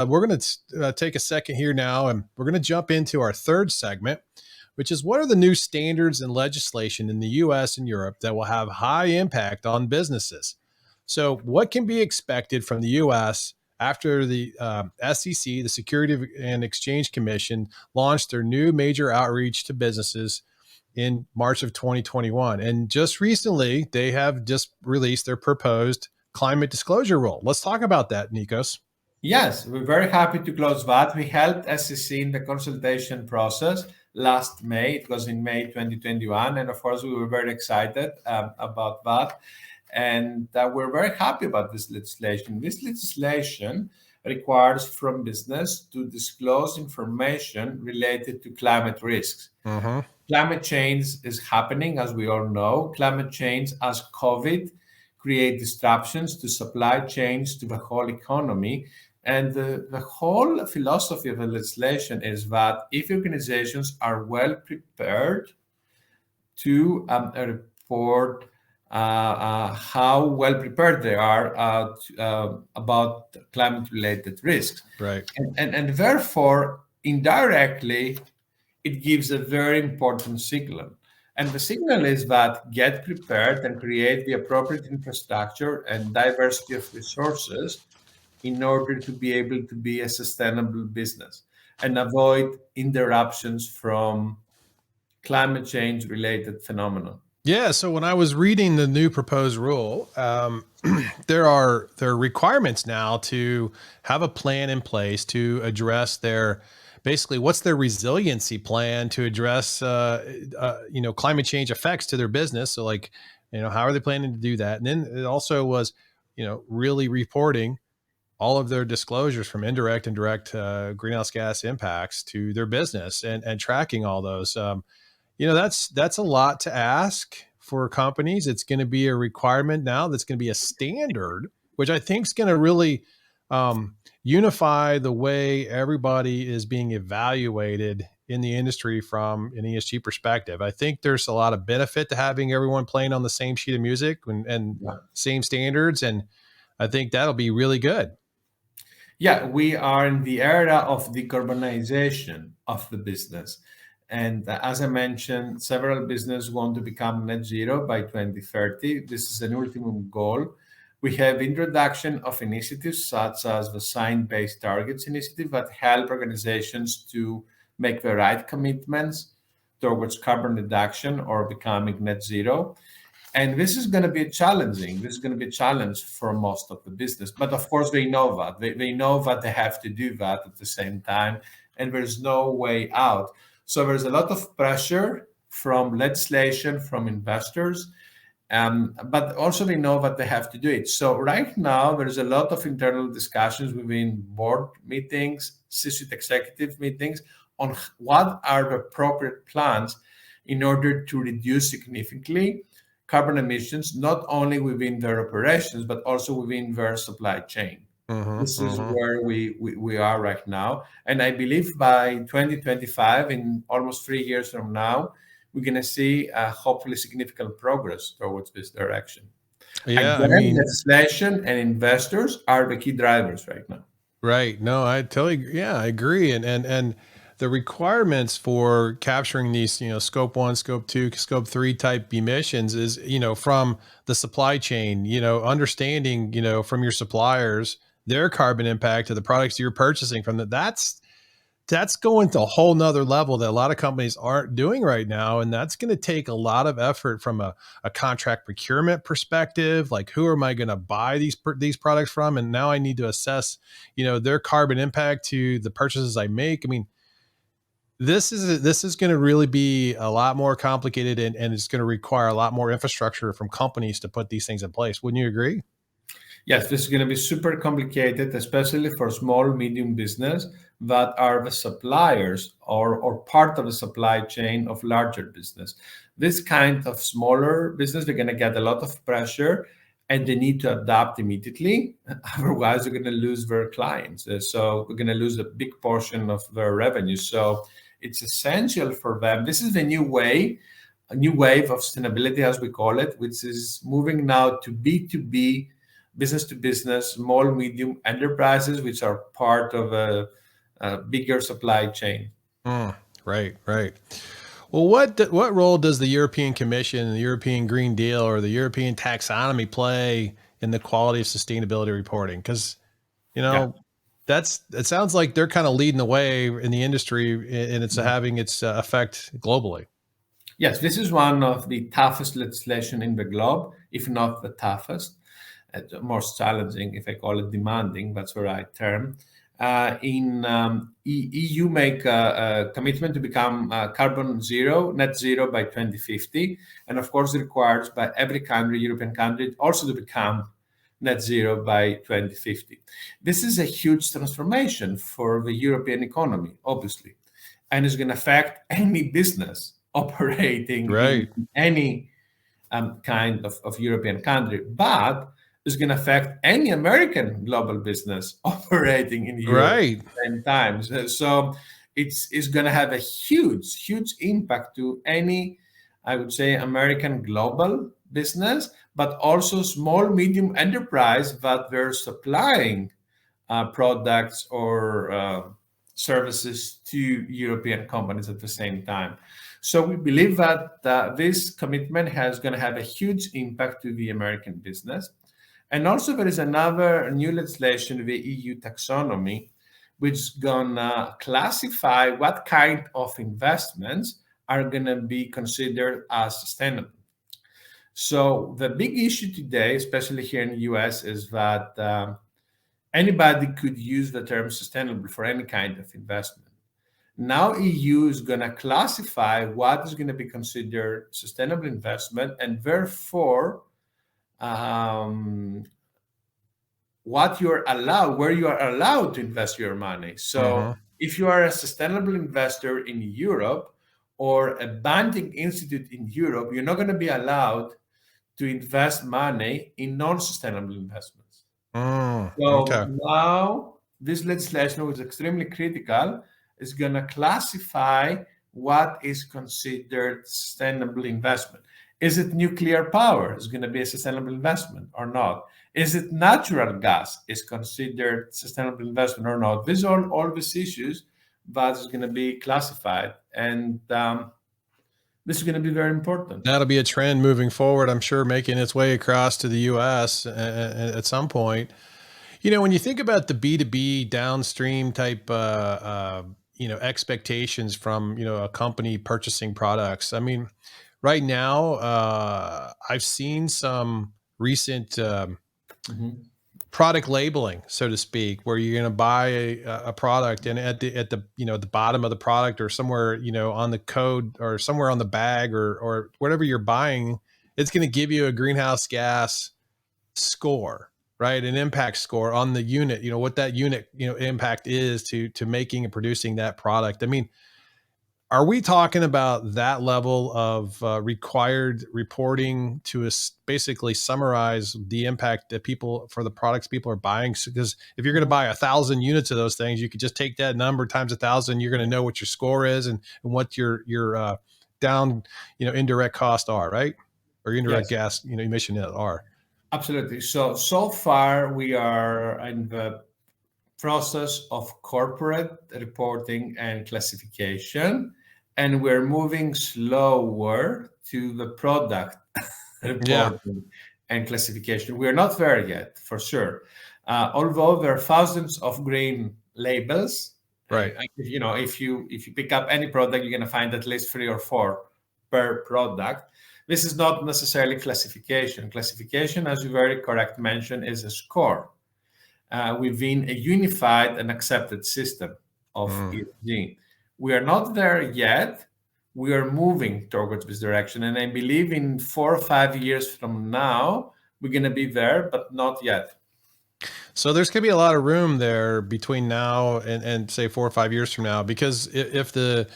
we're going to take a second here now, and we're going to jump into our third segment, which is what are the new standards and legislation in the US and Europe that will have high impact on businesses? So, what can be expected from the US after the SEC, the Security and Exchange Commission, launched their new major outreach to businesses in March of 2021? And just recently, they have just released their proposed climate disclosure rule. Let's talk about that, Nikos. Yes, we're very happy to close that. We helped SEC in the consultation process last May. It was in May 2021. And of course, we were very excited about that. And we're very happy about this legislation. This legislation requires from business to disclose information related to climate risks. Uh-huh. Climate change is happening, as we all know. Climate change, as COVID, create disruptions to supply chains, to the whole economy. And the whole philosophy of the legislation is that if organizations are well prepared to report how well prepared they are about climate-related risks. Right. And therefore, indirectly, it gives a very important signal. And the signal is that get prepared and create the appropriate infrastructure and diversity of resources in order to be able to be a sustainable business and avoid interruptions from climate change related phenomena. Yeah. So when I was reading the new proposed rule, there are requirements now to have a plan in place to address their basically what's their resiliency plan to address climate change effects to their business. So like, how are they planning to do that? And then it also was, really reporting all of their disclosures from indirect and direct greenhouse gas impacts to their business and tracking all those. That's a lot to ask for companies. It's going to be a requirement now that's going to be a standard, which I think is going to really unify the way everybody is being evaluated in the industry from an ESG perspective. I think there's a lot of benefit to having everyone playing on the same sheet of music and same standards. And I think that'll be really good. Yeah, we are in the era of decarbonization of the business. And as I mentioned, several businesses want to become net zero by 2030. This is an ultimate goal. We have introduction of initiatives such as the Science-Based Targets Initiative that help organizations to make the right commitments towards carbon reduction or becoming net zero. And this is going to be challenging. This is going to be a challenge for most of the business. But of course, they know that. They know that they have to do that at the same time, and there's no way out. So there's a lot of pressure from legislation, from investors, but also they know that they have to do it. So right now, there's a lot of internal discussions within board meetings, C-suite executive meetings, on what are the appropriate plans in order to reduce significantly carbon emissions, not only within their operations, but also within their supply chain. This is where we are right now. And I believe by 2025, in almost 3 years from now, we're going to see hopefully significant progress towards this direction. Yeah, Again, legislation and investors are the key drivers right now. Right. No, I totally, I agree. And the requirements for capturing these, scope 1, scope 2, scope 3 type emissions is, from the supply chain, understanding, from your suppliers, their carbon impact to the products you're purchasing from that's going to a whole nother level that a lot of companies aren't doing right now. And that's going to take a lot of effort from a contract procurement perspective. Like, who am I going to buy these products from? And now I need to assess, their carbon impact to the purchases I make. I mean, this is going to really be a lot more complicated and it's going to require a lot more infrastructure from companies to put these things in place. Wouldn't you agree? Yes, this is going to be super complicated, especially for small, medium business that are the suppliers or part of the supply chain of larger business. This kind of smaller business, they're going to get a lot of pressure and they need to adapt immediately. Otherwise, they're going to lose their clients. So we're going to lose a big portion of their revenue. So it's essential for them. This is the new way, a new wave of sustainability, as we call it, which is moving now to B2B business to business, small, medium enterprises, which are part of a bigger supply chain. Right, right. Well, what role does the European Commission, the European Green Deal, or the European taxonomy play in the quality of sustainability reporting? Because you Yeah. know it sounds like they're kind of leading the way in the industry, and it's having its effect globally. Yes, this is one of the toughest legislation in the globe, if not the toughest, most challenging, if I call it demanding, that's the right term. In EU make a commitment to become carbon zero, net zero by 2050, and of course requires by every country, European country, also to become net zero by 2050. This is a huge transformation for the European economy, obviously, and is going to affect any business operating in Right, any kind of European country, but it's going to affect any American global business operating in Europe right, at the same time. So it's going to have a huge impact to any, I would say, American global business, but also small, medium enterprise that they're supplying products or services to European companies at the same time. So we believe that this commitment has going to have a huge impact to the American business. And also there is another new legislation, the EU taxonomy, which is going to classify what kind of investments are going to be considered as sustainable. So the big issue today, especially here in the US, is that anybody could use the term sustainable for any kind of investment. Now EU is going to classify what is going to be considered sustainable investment, and therefore what you're allowed, where you are allowed to invest your money. So hmm if you are a sustainable investor in Europe or a banking institute in Europe, you're not going to be allowed to invest money in non-sustainable investments. So okay. now this legislation, which is extremely critical, is going to classify what is considered sustainable investment. Is it nuclear power is going to be a sustainable investment or not? Is it natural gas is considered sustainable investment or not? These are all these issues that is going to be classified, and this is going to be very important. That'll be a trend moving forward, I'm sure, making its way across to the US at some point. When you think about the B2B downstream type, expectations from, a company purchasing products. I mean, right now, I've seen some recent Mhm. product labeling, so to speak, where you're going to buy a product, and at the the bottom of the product, or somewhere on the code, or somewhere on the bag, or whatever you're buying, it's going to give you a greenhouse gas score, right? An impact score on the unit, what that unit impact is to making and producing that product. I mean, are we talking about that level of required reporting to basically summarize the impact that people, for the products people are buying? Because if you're going to buy 1,000 units of those things, you could just take that number times 1,000. You're going to know what your score is, and what your down indirect costs are, right? Or indirect Yes. gas emission are. Absolutely. So far we are in the process of corporate reporting and classification, and we're moving slower to the product Yeah. reporting and classification. We're not there yet, for sure. Although there are thousands of green labels, Right. if you pick up any product, you're going to find at least 3 or 4 per product. This is not necessarily classification. Classification, as you very correct mentioned, is a score within a unified and accepted system of Mm. ESG. We are not there yet. We are moving towards this direction. And I believe in 4 or 5 years from now, we're going to be there, but not yet. So there's going to be a lot of room there between now and say 4 or 5 years from now, because if the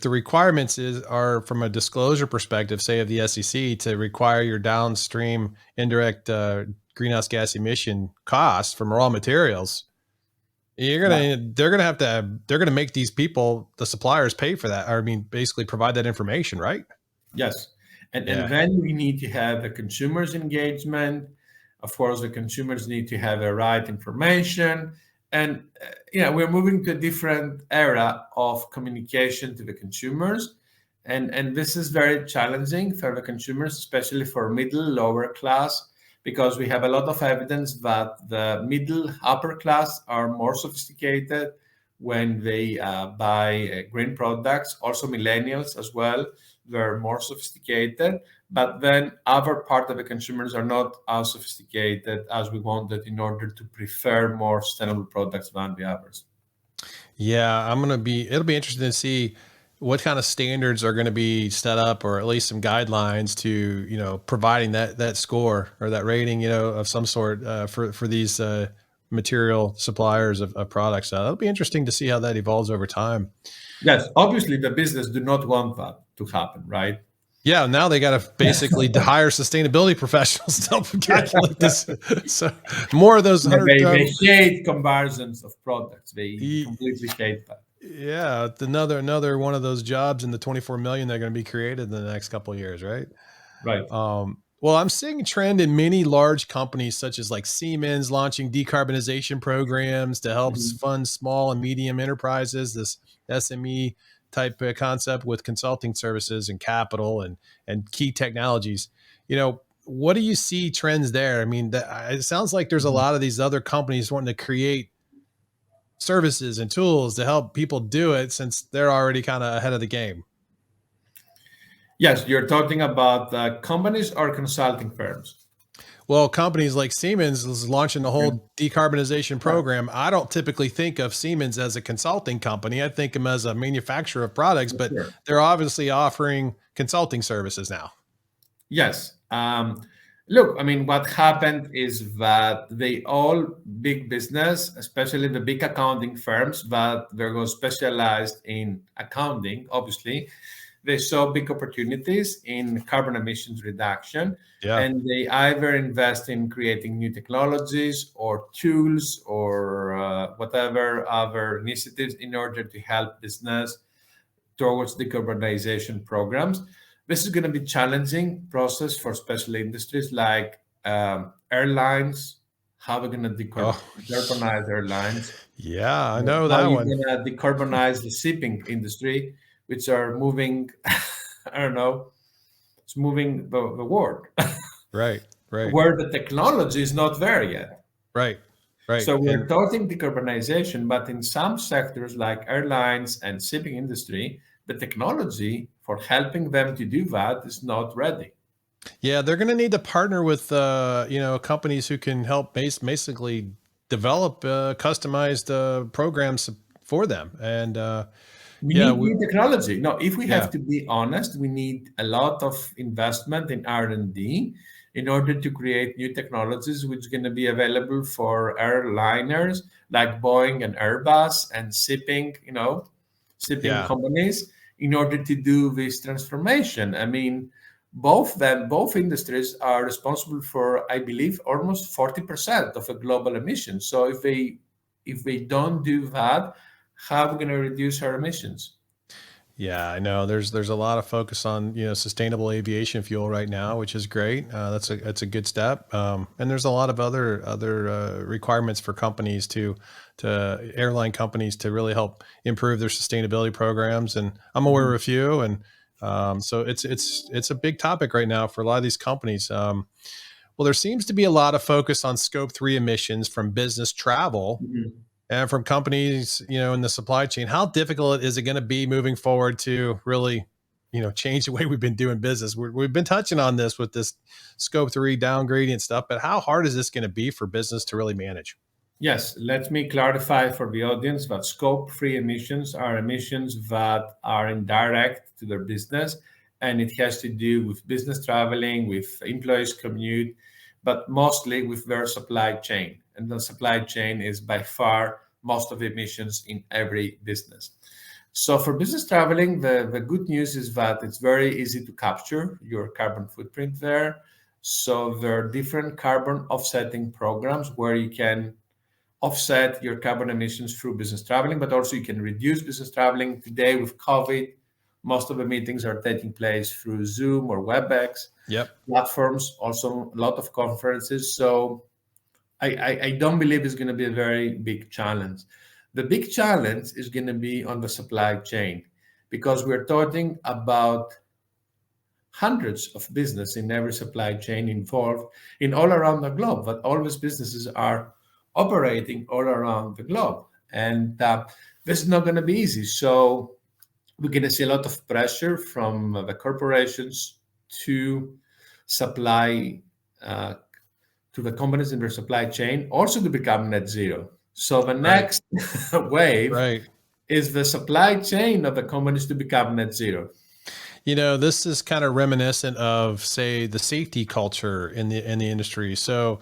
requirements are from a disclosure perspective, say of the SEC, to require your downstream indirect greenhouse gas emission costs from raw materials, Yeah. they're gonna make these people, the suppliers, pay for that. Or, I mean, basically provide that information, right? Yes. And Yeah. then we need to have a consumer's engagement. Of course, the consumers need to have the right information. And we're moving to a different era of communication to the consumers. And this is very challenging for the consumers, especially for middle, lower class, because we have a lot of evidence that the middle, upper class are more sophisticated when they buy green products. Also, millennials as well, they're more sophisticated. But then other part of the consumers are not as sophisticated as we wanted in order to prefer more sustainable products than the others. Yeah, it'll be interesting to see what kind of standards are going to be set up, or at least some guidelines to, providing that score or that rating, of some sort, for these, material suppliers of products. That'll be interesting to see how that evolves over time. Yes, obviously the business do not want that to happen, right? Yeah, now they got to basically hire sustainability professionals to help calculate this. So more of those hundred. They hate comparisons of products. They completely hate that. Yeah, it's another one of those jobs in the 24 million that are going to be created in the next couple of years, right? Right. Well, I'm seeing a trend in many large companies such as like Siemens launching decarbonization programs to help Mhm. fund small and medium enterprises. This SME type concept with consulting services and capital and key technologies. What do you see trends there? I mean, it sounds like there's a Mhm. lot of these other companies wanting to create services and tools to help people do it, since they're already kind of ahead of the game. Yes, you're talking about companies or consulting firms. Well, companies like Siemens is launching a Okay. whole decarbonization Yeah, program. I don't typically think of Siemens as a consulting company. I think them as a manufacturer of products, for but sure. they're obviously offering consulting services now. Yes. Look, I mean, what happened is that they all big business, especially the big accounting firms that they're specialized in accounting, obviously, they saw big opportunities in carbon emissions reduction, Yeah. and they either invest in creating new technologies or tools or whatever other initiatives in order to help business towards decarbonization programs. This is going to be challenging process for special industries like airlines. How we're going to Oh, decarbonize airlines? yeah, I know How that you one. going to decarbonize the shipping industry, which are moving? I don't know. It's moving the world Right, right, where the technology is not there yet. right, right. So we're And talking decarbonization, but in some sectors like airlines and shipping industry, the technology for helping them to do that is not ready. yeah, they're going to need to partner with, companies who can help basically develop customized programs for them. And We yeah, need new technology. No, if we yeah, have to be honest, we need a lot of investment in R&D in order to create new technologies which are going to be available for airliners like Boeing and Airbus and shipping yeah. companies in order to do this transformation. I mean, both industries are responsible for, I believe, almost 40% of the global emissions. So if they don't do that, how are we going to reduce our emissions? Yeah, I know. There's a lot of focus on, sustainable aviation fuel right now, which is great. That's a good step. And there's a lot of other requirements for companies to airline companies to really help improve their sustainability programs. And I'm aware of Mhm. a few. And so it's a big topic right now for a lot of these companies. Well, there seems to be a lot of focus on scope 3 emissions from business travel Mhm. and from companies, in the supply chain. How difficult is it going to be moving forward to really, change the way we've been doing business? We've been touching on this with this scope 3 down gradient stuff, but how hard is this going to be for business to really manage? Yes, let me clarify for the audience that scope 3 emissions are emissions that are indirect to their business, and it has to do with business traveling, with employees' commute, but mostly with their supply chain. And the supply chain is by far most of the emissions in every business. So for business traveling, the good news is that it's very easy to capture your carbon footprint there. So there are different carbon offsetting programs where you can offset your carbon emissions through business traveling, but also you can reduce business traveling. Today with COVID, Most of the meetings are taking place through Zoom or WebEx Yep. platforms, also a lot of conferences. So I don't believe it's going to be a very big challenge. The big challenge is going to be on the supply chain because we're talking about hundreds of business in every supply chain involved in all around the globe, but all these businesses are operating all around the globe. And this is not going to be easy. So we're going to see a lot of pressure from the corporations to supply uh, to the companies in their supply chain also to become net zero. So the Right. next wave Right. is the supply chain of the companies to become net zero. This is kind of reminiscent of, say, the safety culture in the industry. So,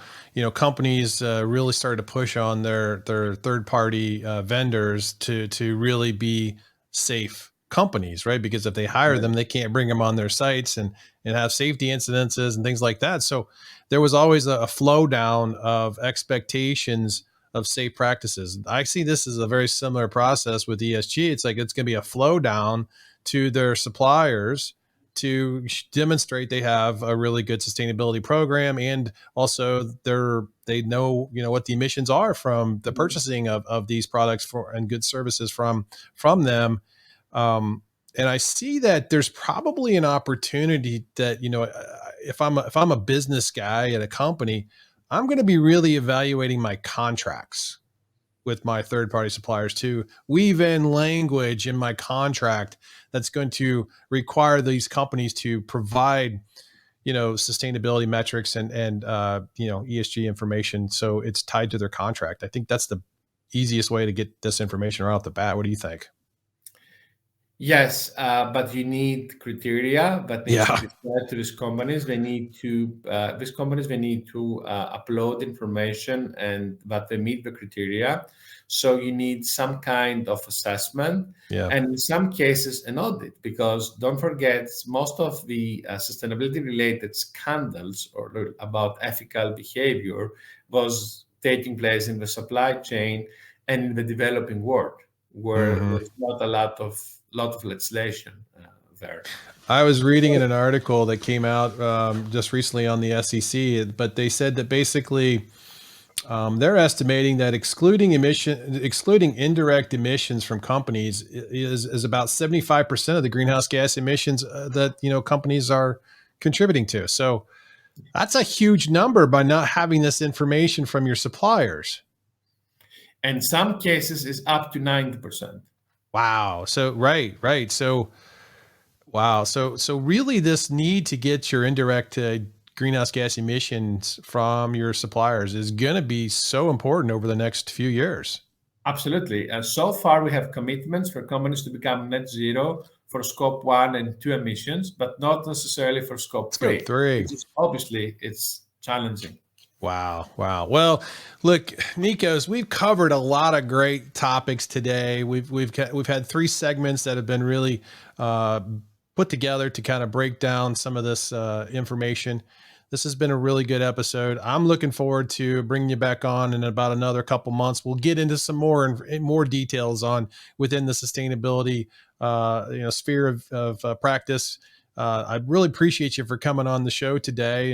companies really started to push on their third party vendors to really be safe companies, right? Because if they hire them, they can't bring them on their sites and have safety incidences and things like that. So there was always a flow down of expectations of safe practices. I see this as a very similar process with ESG. It's like it's going to be a flow down to their suppliers to demonstrate they have a really good sustainability program, and also they know what the emissions are from the purchasing of these products for and good services from them. um, and I see that there's probably an opportunity that if I'm a business guy at a company, I'm going to be really evaluating my contracts with my third party suppliers to weave in language in my contract that's going to require these companies to provide sustainability metrics and ESG information, so it's tied to their contract. I think that's the easiest way to get this information right off the bat. What do you think? Yes, but you need criteria that needs to Yeah. be set to these companies. These companies they need to upload information and that they meet the criteria. So you need some kind of assessment, Yeah. and in some cases an audit. Because don't forget, most of the sustainability related scandals or about ethical behavior was taking place in the supply chain and in the developing world, where Hmm. there's not a lot of legislation there. I was reading in an article that came out just recently on the SEC, but they said that basically they're estimating that excluding indirect emissions from companies is about 75% of the greenhouse gas emissions that companies are contributing to. So that's a huge number by not having this information from your suppliers. And some cases is up to 90%. Wow. So right. So wow. So really, this need to get your indirect greenhouse gas emissions from your suppliers is going to be so important over the next few years. Absolutely. So far, we have commitments for companies to become net zero for scope 1 and 2 emissions, but not necessarily for scope Scope 3, three. which is obviously it's challenging. Wow. Wow. Well, look, Nikos, we've covered a lot of great topics today. We've had three segments that have been really uh, put together to kind of break down some of this information. This has been a really good episode. I'm looking forward to bringing you back on in about another couple months. We'll get into some more details on within the sustainability sphere of practice. I really appreciate you for coming on the show today.